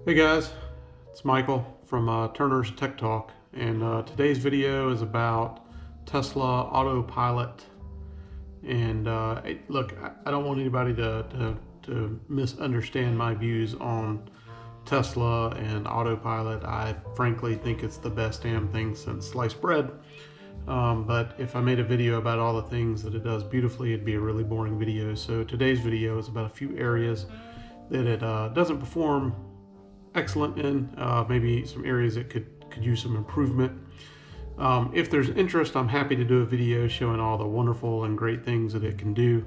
Hey guys, it's Michael from Turner's Tech Talk, and today's video is about Tesla Autopilot. And look, I don't want anybody to misunderstand my views on Tesla and Autopilot. I frankly think it's the best damn thing since sliced bread. But if I made a video about all the things that it does beautifully, it'd be a really boring video. So today's video is about a few areas that it doesn't perform excellent in, maybe some areas that could use some improvement. If there's interest, I'm happy to do a video showing all the wonderful and great things that it can do,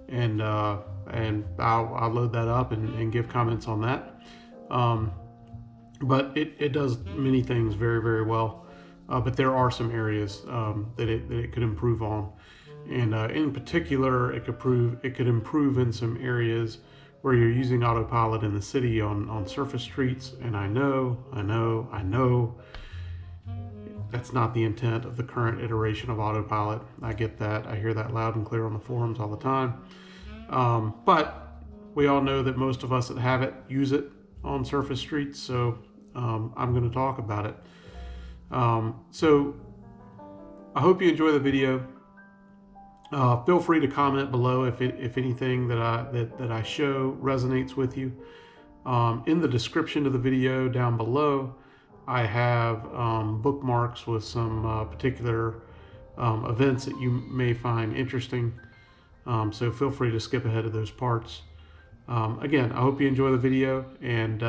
and I'll load that up and give comments on that. But it does many things very, very well, but there are some areas that it could improve on, and in particular it could improve in some areas where you're using Autopilot in the city on surface streets. And I know that's not the intent of the current iteration of Autopilot. I get that. I hear that loud and clear on the forums all the time. But we all know that most of us that have it use it on surface streets, so I'm going to talk about it. So I hope you enjoy the video. Feel free to comment below if anything that I show resonates with you. In the description of the video down below, I have bookmarks with some particular events that you may find interesting. So feel free to skip ahead of those parts. Again, I hope you enjoy the video, and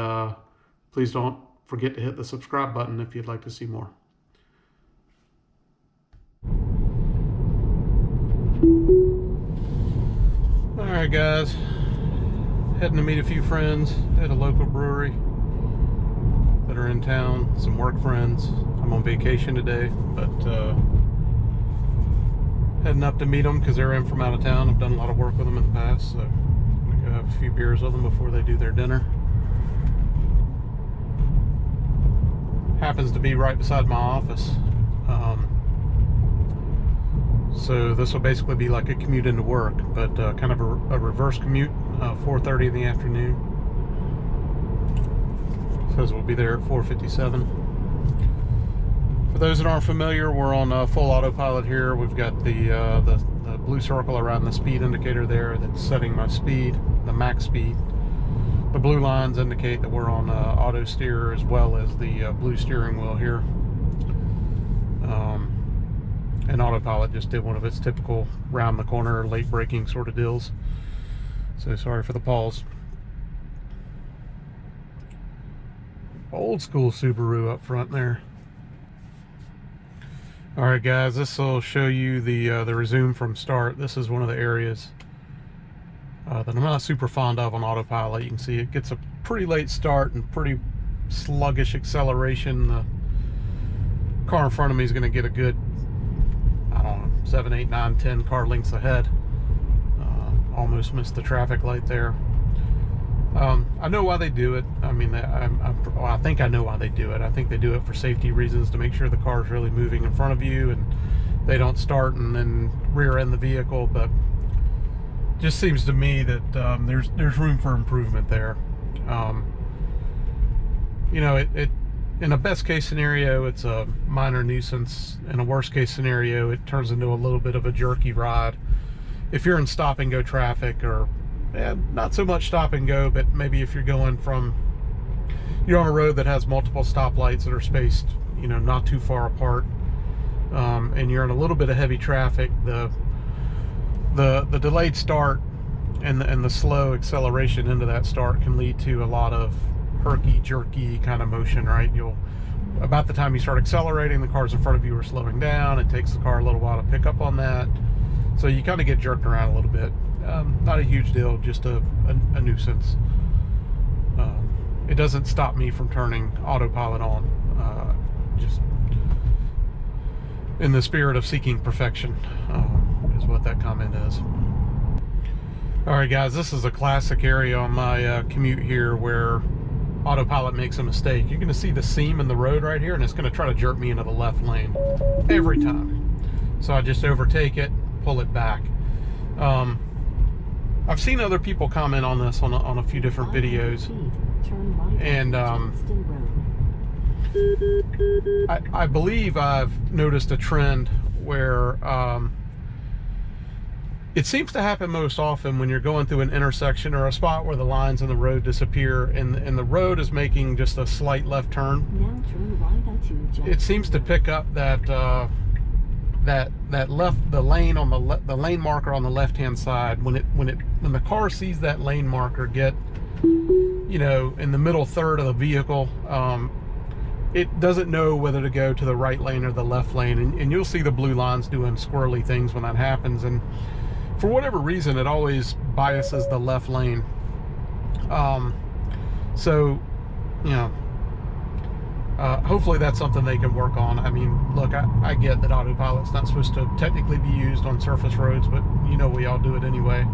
please don't forget to hit the subscribe button if you'd like to see more. Alright guys, heading to meet a few friends at a local brewery that are in town, some work friends. I'm on vacation today, but heading up to meet them because they're in from out of town. I've done a lot of work with them in the past, so I'm going to go have a few beers with them before they do their dinner. Happens to be right beside my office. So this will basically be like a commute into work, but kind of a reverse commute, 4:30 in the afternoon. Says we'll be there at 4:57. For those that aren't familiar, we're on full autopilot here. We've got the blue circle around the speed indicator there that's setting my speed, the max speed. The blue lines indicate that we're on auto steer, as well as the blue steering wheel here. And Autopilot just did one of its typical round the corner, late braking sort of deals. So sorry for the pause. Old school Subaru up front there. All right, guys, this will show you the resume from start. This is one of the areas that I'm not super fond of on Autopilot. You can see it gets a pretty late start and pretty sluggish acceleration. The car in front of me is going to get a good, I don't know, 7, 8, 9, 10 car lengths ahead. Almost missed the traffic light there. I know why they do it. I mean, I think I know why they do it. I think they do it for safety reasons, to make sure the car is really moving in front of you and they don't start and then rear end the vehicle. But just seems to me that there's room for improvement there. You know, in a best case scenario, it's a minor nuisance. In a worst case scenario, it turns into a little bit of a jerky ride. If you're in stop and go traffic, or not so much stop and go, but maybe if you're going from, you're on a road that has multiple stoplights that are spaced, you know, not too far apart, and you're in a little bit of heavy traffic, the delayed start and the slow acceleration into that start can lead to a lot of herky-jerky kind of motion, right? About the time you start accelerating, the cars in front of you are slowing down. It takes the car a little while to pick up on that. So you kind of get jerked around a little bit. Not a huge deal, just a nuisance. It doesn't stop me from turning Autopilot on, just in the spirit of seeking perfection, is what that comment is. Alright guys, this is a classic area on my commute here where Autopilot makes a mistake. You're going to see the seam in the road right here, and it's going to try to jerk me into the left lane every time. So I just overtake it, pull it back. I've seen other people comment on this on a few different videos. Turn right and I believe I've noticed a trend where it seems to happen most often when you're going through an intersection or a spot where the lines in the road disappear and the road is making just a slight left turn. Now turn right onto Jackson It seems to pick up that the lane marker on the left hand side. When the car sees that lane marker get, you know, in the middle third of the vehicle, it doesn't know whether to go to the right lane or the left lane, and you'll see the blue lines doing squirrely things when that happens, and for whatever reason it always biases the left lane. So, you know, hopefully that's something they can work on. I mean, look, I get that Autopilot's not supposed to technically be used on surface roads, but you know, we all do it anyway.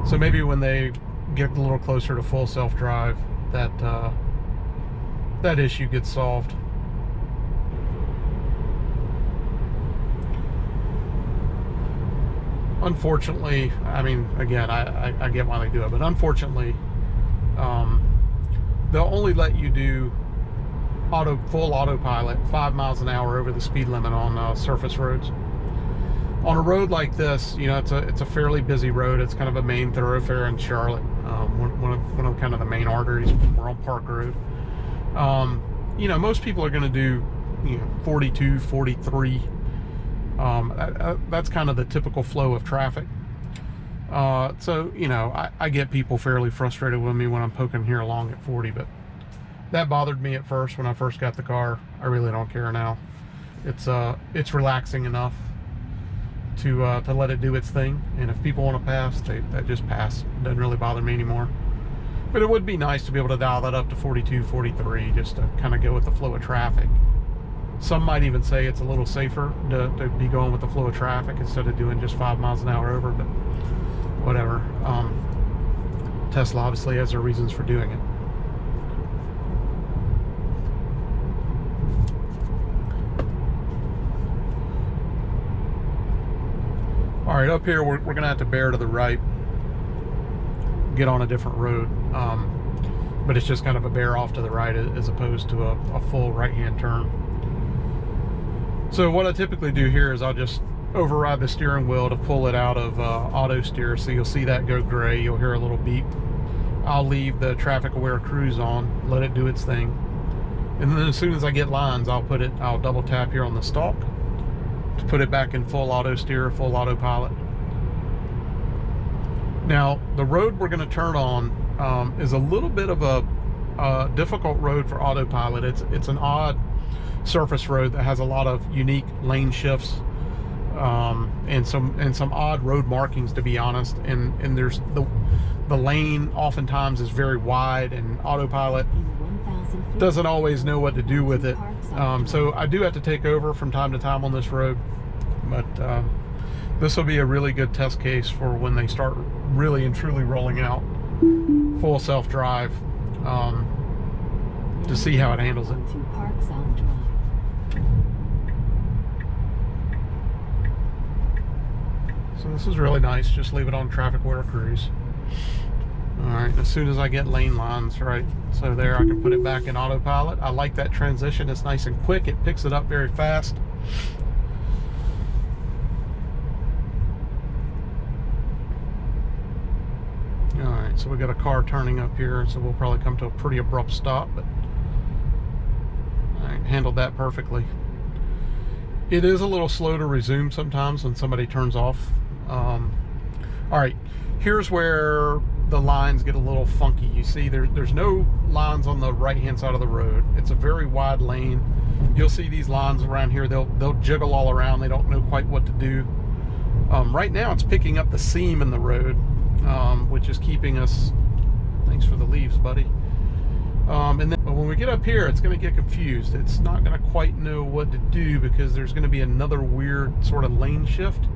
So maybe when they get a little closer to full self-drive, that issue gets solved. Unfortunately, I mean, again, I get why they do it, but unfortunately, they'll only let you do full autopilot 5 miles an hour over the speed limit on surface roads. On a road like this, you know, it's a fairly busy road. It's kind of a main thoroughfare in Charlotte, one of kind of the main arteries. We're on Park Road. You know, most people are going to do, you know, 42, 43. That's kind of the typical flow of traffic. So, you know, I get people fairly frustrated with me when I'm poking here along at 40, but that bothered me at first when I first got the car. I really don't care now. It's relaxing enough to let it do its thing, and if people want to pass, they just pass. It doesn't really bother me anymore. But it would be nice to be able to dial that up to 42, 43, just to kind of go with the flow of traffic. Some might even say it's a little safer to be going with the flow of traffic instead of doing just 5 miles an hour over, but whatever. Tesla obviously has their reasons for doing it. All right, up here we're gonna have to bear to the right, get on a different road, but it's just kind of a bear off to the right as opposed to a full right-hand turn. So what I typically do here is I'll just override the steering wheel to pull it out of auto steer, so you'll see that go gray. You'll hear a little beep. I'll leave the traffic aware cruise on, let it do its thing, and then as soon as I get lines, I'll double tap here on the stalk to put it back in full auto steer, full autopilot. Now the road we're going to turn on is a little bit of a difficult road for autopilot. It's an odd surface road that has a lot of unique lane shifts and some odd road markings, to be honest, and there's the lane oftentimes is very wide, and autopilot doesn't always know what to do with it. So I do have to take over from time to time on this road, but this will be a really good test case for when they start really and truly rolling out full self-drive, to see how it handles it. So this is really nice. Just leave it on traffic aware cruise. All right, as soon as I get lane lines, right, so there I can put it back in autopilot. I like that transition. It's nice and quick. It picks it up very fast. All right, so we got a car turning up here, so we'll probably come to a pretty abrupt stop, but I handled that perfectly. It is a little slow to resume sometimes when somebody turns off. All right, here's where the lines get a little funky. You see there's no lines on the right hand side of the road. It's a very wide lane. You'll see these lines around here, they'll jiggle all around. They don't know quite what to do. Right now it's picking up the seam in the road, which is keeping us, thanks for the leaves, buddy. And then, but when we get up here, it's going to get confused. It's not going to quite know what to do because there's going to be another weird sort of lane shift.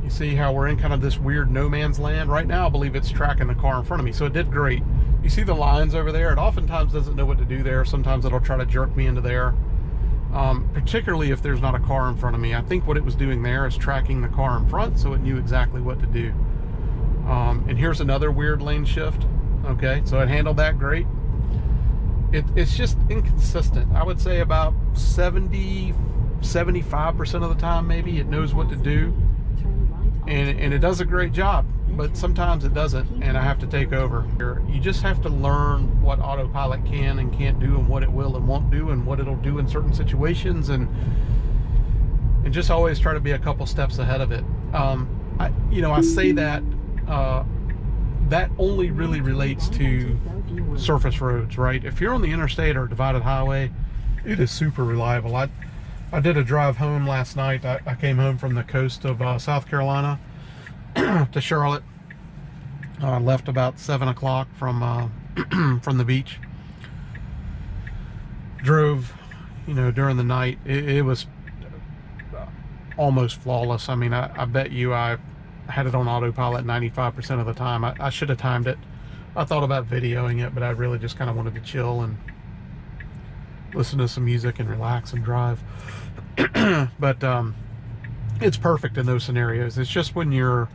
You see how we're in kind of this weird no man's land? Right now, I believe it's tracking the car in front of me, so it did great. You see the lines over there? It oftentimes doesn't know what to do there. Sometimes it'll try to jerk me into there, particularly if there's not a car in front of me. I think what it was doing there is tracking the car in front, so it knew exactly what to do. And here's another weird lane shift. Okay, so it handled that great. It's just inconsistent. I would say about 75% of the time, maybe it knows what to do, and it does a great job, but sometimes it doesn't, and I have to take over. You just have to learn what Autopilot can and can't do, and what it will and won't do, and what it'll do in certain situations, and just always try to be a couple steps ahead of it. I say that that only really relates to surface roads, right? If you're on the interstate or divided highway, it is super reliable. I did a drive home last night. I came home from the coast of South Carolina to Charlotte. Left about 7 o'clock from from the beach. Drove, during the night. It was almost flawless. I mean, I bet you I had it on autopilot 95% of the time. I should have timed it. I thought about videoing it, but I really just kind of wanted to chill and listen to some music and relax and drive. But it's perfect in those scenarios. It's just when you're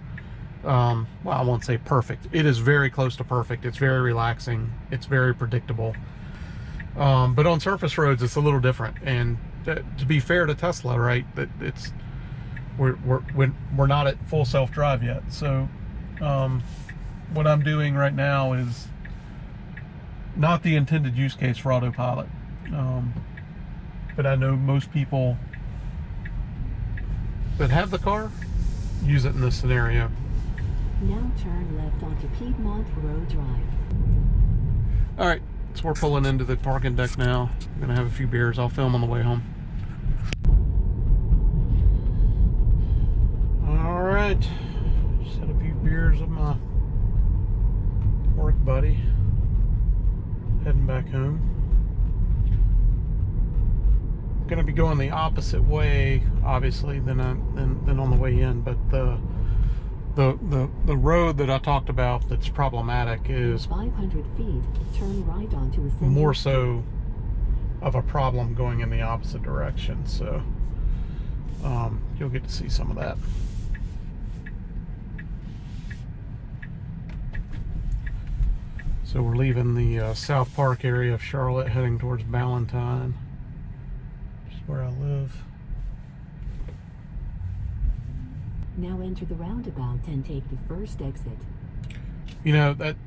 well, I won't say perfect. It is very close to perfect. It's very relaxing. It's very predictable. But on surface roads, it's a little different. And to be fair to Tesla, right, that we're not at full self-drive yet. So what I'm doing right now is not the intended use case for Autopilot. But I know most people that have the car use it in this scenario. Now turn left onto Piedmont Road Drive. All right, so we're pulling into the parking deck now. I'm gonna have a few beers. I'll film on the way home. All right, just had a few beers with my work buddy. Heading back home. Going to be going the opposite way, obviously, than on the way in. But the road that I talked about that's problematic is 500 feet. Turn right onto a more so of a problem going in the opposite direction. So you'll get to see some of that. So we're leaving the South Park area of Charlotte, heading towards Ballantyne, which is where I live. Now enter the roundabout and take the first exit.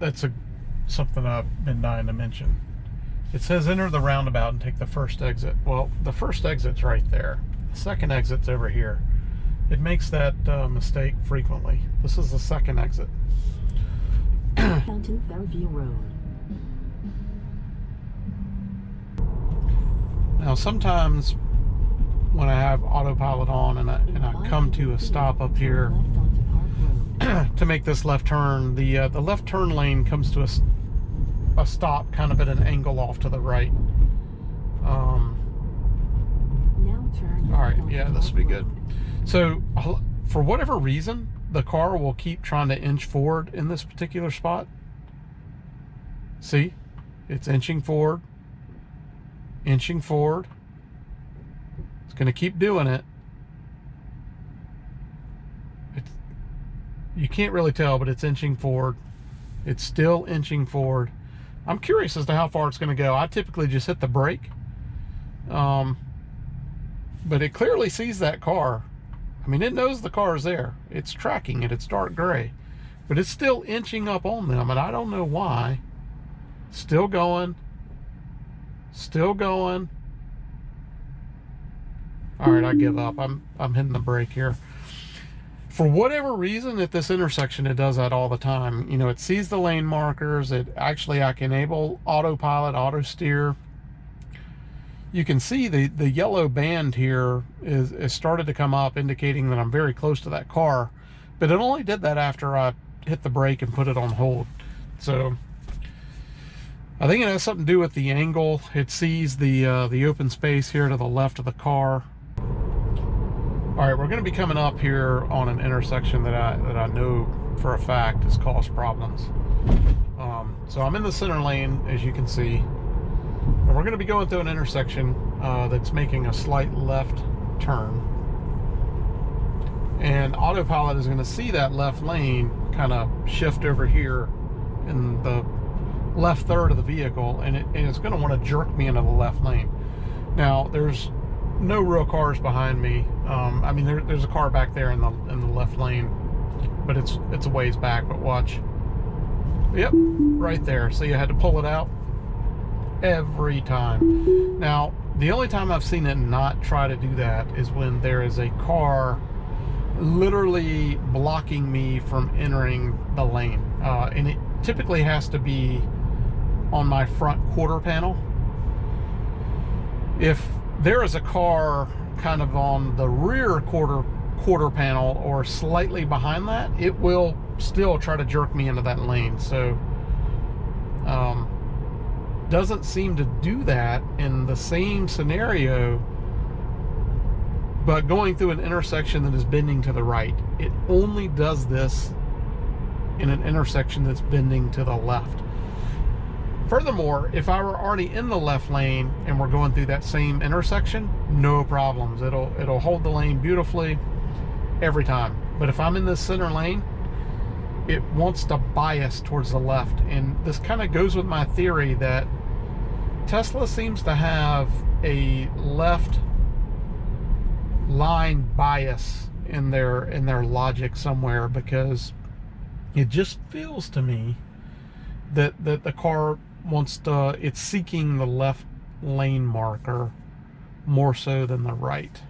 That's something I've been dying to mention. It says enter the roundabout and take the first exit. Well, the first exit's right there. The second exit's over here. It makes that mistake frequently. This is the second exit. Onto Fairview Road. Now sometimes when I have Autopilot on and I come to a stop up here to make this left turn, the left turn lane comes to a stop kind of at an angle off to the right. Now turn. All right, yeah, this will be good. So for whatever reason, the car will keep trying to inch forward in this particular spot. See, it's inching forward, inching forward. It's going to keep doing it. You can't really tell, but it's inching forward. It's still inching forward. I'm curious as to how far it's going to go. I typically just hit the brake. But it clearly sees that car. I mean, it knows the car is there. It's tracking it. It's dark gray. But it's still inching up on them, and I don't know why. Still going. Still going. All right, I give up. I'm hitting the brake here. For whatever reason, at this intersection, it does that all the time. It sees the lane markers. I can enable autopilot, auto steer. You can see the yellow band here is started to come up, indicating that I'm very close to that car. But it only did that after I hit the brake and put it on hold. So I think it has something to do with the angle. It sees the open space here to the left of the car. All right, we're going to be coming up here on an intersection that I know for a fact has caused problems. So I'm in the center lane, as you can see. And we're going to be going through an intersection that's making a slight left turn. And Autopilot is going to see that left lane kind of shift over here in the left third of the vehicle, and it's going to want to jerk me into the left lane. Now, there's no real cars behind me. I mean, there's a car back there in the left lane, but it's a ways back. But watch. Yep, right there. So you had to pull it out every time. Now, the only time I've seen it not try to do that is when there is a car literally blocking me from entering the lane. And it typically has to be on my front quarter panel. If there is a car kind of on the rear quarter panel or slightly behind that, it will still try to jerk me into that lane. So doesn't seem to do that in the same scenario, but going through an intersection that is bending to the right. It only does this in an intersection that's bending to the left. Furthermore, if I were already in the left lane and we're going through that same intersection, no problems. It'll hold the lane beautifully every time. But if I'm in the center lane, it wants to bias towards the left. And this kind of goes with my theory that Tesla seems to have a left line bias in their logic somewhere, because it just feels to me that the car wants to, it's seeking the left lane marker more so than the right.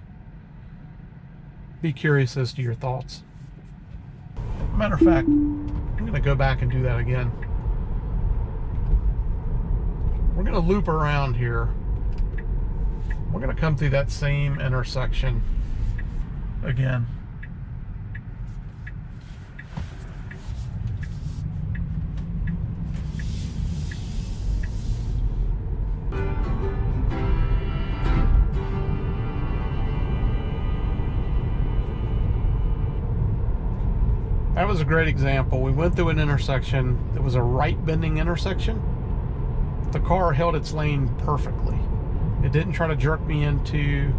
Be curious as to your thoughts. Matter of fact, I'm going to go back and do that again. We're going to loop around here. We're going to come through that same intersection again. That was a great example. We went through an intersection that was a right bending intersection. The car held its lane perfectly. It didn't try to jerk me into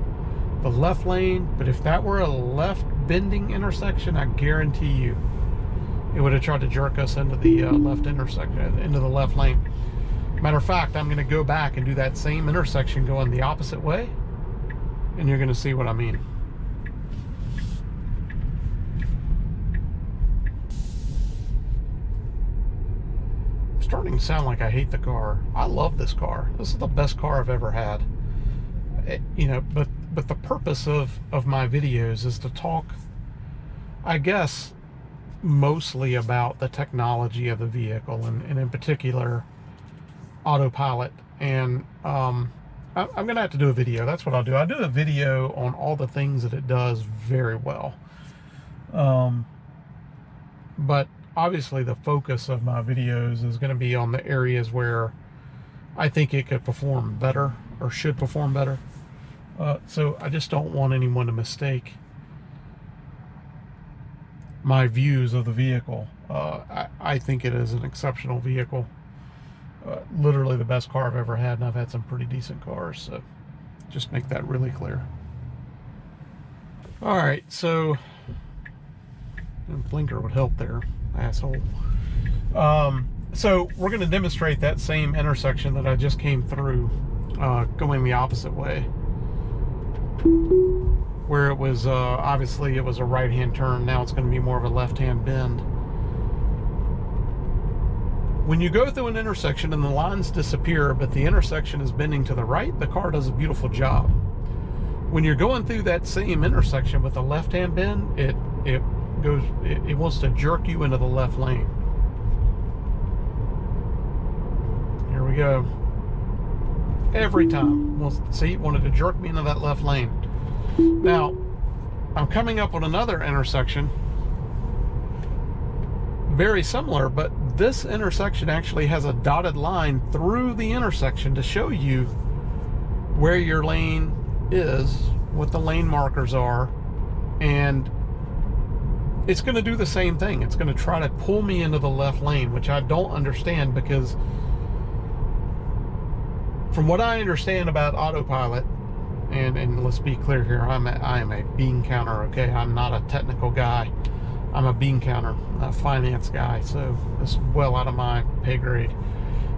the left lane, but if that were a left bending intersection, I guarantee you it would have tried to jerk us into the left intersection, into the left lane. Matter of fact, I'm going to go back and do that same intersection going the opposite way, and you're going to see what I mean. Starting to sound like I hate the car. I love this car. This is the best car I've ever had. You know, but the purpose of my videos is to talk, I guess, mostly about the technology of the vehicle, and in particular Autopilot. And I'm gonna have to do a video. That's what I'll do. I'll do a video on all the things that it does very well. But obviously the focus of my videos is going to be on the areas where I think it could perform better, or should perform better. So I just don't want anyone to mistake my views of the vehicle. I think it is an exceptional vehicle. Literally the best car I've ever had, and I've had some pretty decent cars, so just make that really clear. All right, so a blinker would help there, asshole. So we're going to demonstrate that same intersection that I just came through, going the opposite way, where it was obviously it was a right-hand turn. Now it's going to be more of a left-hand bend. When you go through an intersection and the lines disappear, but the intersection is bending to the right, the car does a beautiful job. When you're going through that same intersection with a left-hand bend, it wants to jerk you into the left lane. Here we go. Every time. See, it wanted to jerk me into that left lane. Now, I'm coming up on another intersection, very similar, but this intersection actually has a dotted line through the intersection to show you where your lane is, what the lane markers are, and it's going to do the same thing. It's going to try to pull me into the left lane, which I don't understand, because from what I understand about Autopilot, and let's be clear here, I am a bean counter, okay? I'm not a technical guy. I'm a bean counter, a finance guy, so it's well out of my pay grade.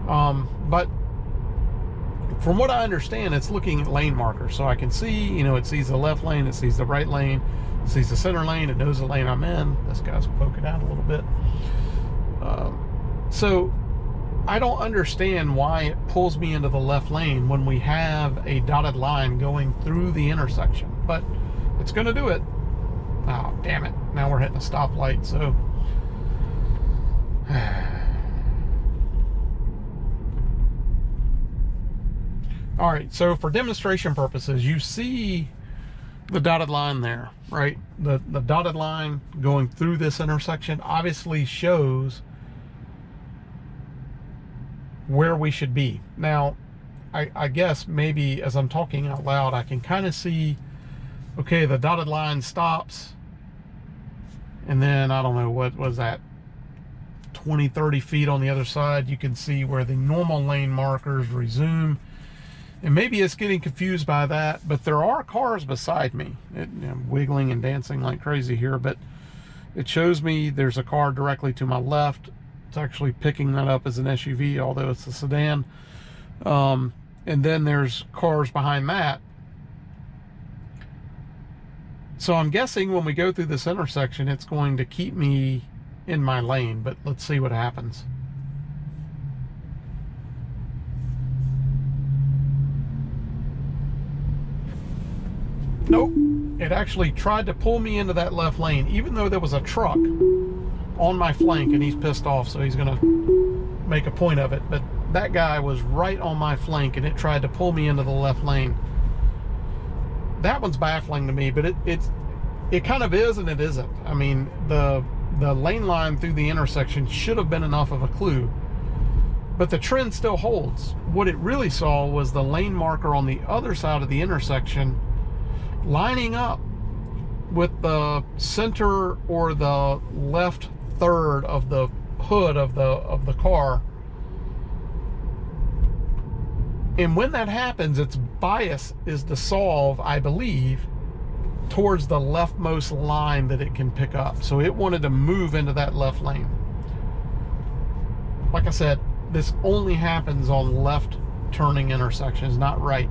But from what I understand, it's looking at lane markers, so I can see, you know, it sees the left lane, it sees the right lane, it sees the center lane, it knows the lane I'm in. This guy's poking out a little bit. So I don't understand why it pulls me into the left lane when we have a dotted line going through the intersection, but it's going to do it. Oh, damn it. Now we're hitting a stoplight, so... All right, so for demonstration purposes, you see the dotted line there, right? The dotted line going through this intersection obviously shows where we should be. Now, I guess maybe as I'm talking out loud, I can kind of see, okay, the dotted line stops, and then, I don't know, what was that, 20, 30 feet on the other side, you can see where the normal lane markers resume. And maybe it's getting confused by that, but there are cars beside me. I'm wiggling and dancing like crazy here, but it shows me there's a car directly to my left. It's actually picking that up as an SUV, although it's a sedan. And then there's cars behind that. So I'm guessing when we go through this intersection, it's going to keep me in my lane, but let's see what happens. Nope, it actually tried to pull me into that left lane, even though there was a truck on my flank, and he's pissed off, so he's gonna make a point of it. But that guy was right on my flank, and it tried to pull me into the left lane. That one's baffling to me, but it kind of is and it isn't. I mean, the lane line through the intersection should have been enough of a clue, but the trend still holds. What it really saw was the lane marker on the other side of the intersection lining up with the center or the left third of the hood of the car. And when that happens, its bias is to solve, I believe, towards the leftmost line that it can pick up. So it wanted to move into that left lane. Like I said, this only happens on left turning intersections, not right.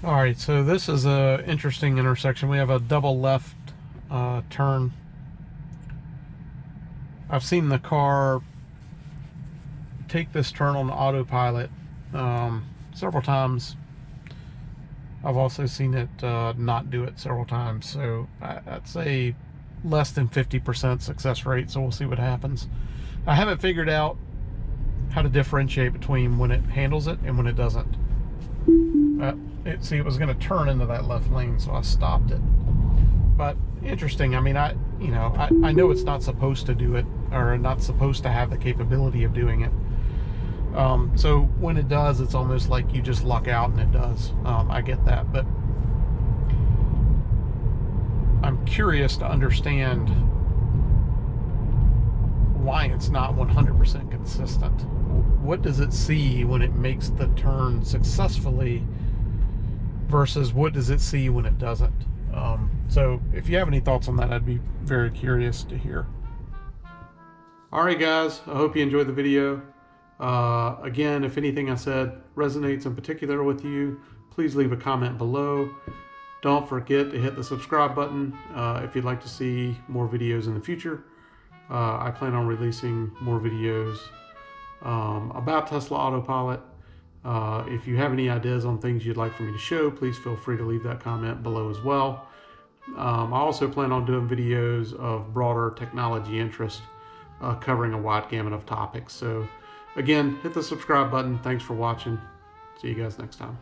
All right, so this is a interesting intersection. We have a double left turn. I've seen the car take this turn on autopilot several times. I've also seen it not do it several times. So I'd say less than 50% success rate. So we'll see what happens. I haven't figured out how to differentiate between when it handles it and when it doesn't. See, it was going to turn into that left lane, so I stopped it. But interesting. I mean, I know it's not supposed to do it, or not supposed to have the capability of doing it. So when it does, it's almost like you just luck out and it does. I get that, but I'm curious to understand why it's not 100% consistent. What does it see when it makes the turn successfully versus what does it see when it doesn't? So if you have any thoughts on that, I'd be very curious to hear. All right, guys, I hope you enjoyed the video. Again, if anything I said resonates in particular with you, please leave a comment below. Don't forget to hit the subscribe button if you'd like to see more videos in the future. I plan on releasing more videos about Tesla Autopilot. If you have any ideas on things you'd like for me to show, please feel free to leave that comment below as well. I also plan on doing videos of broader technology interest, covering a wide gamut of topics. So again, hit the subscribe button. Thanks for watching. See you guys next time.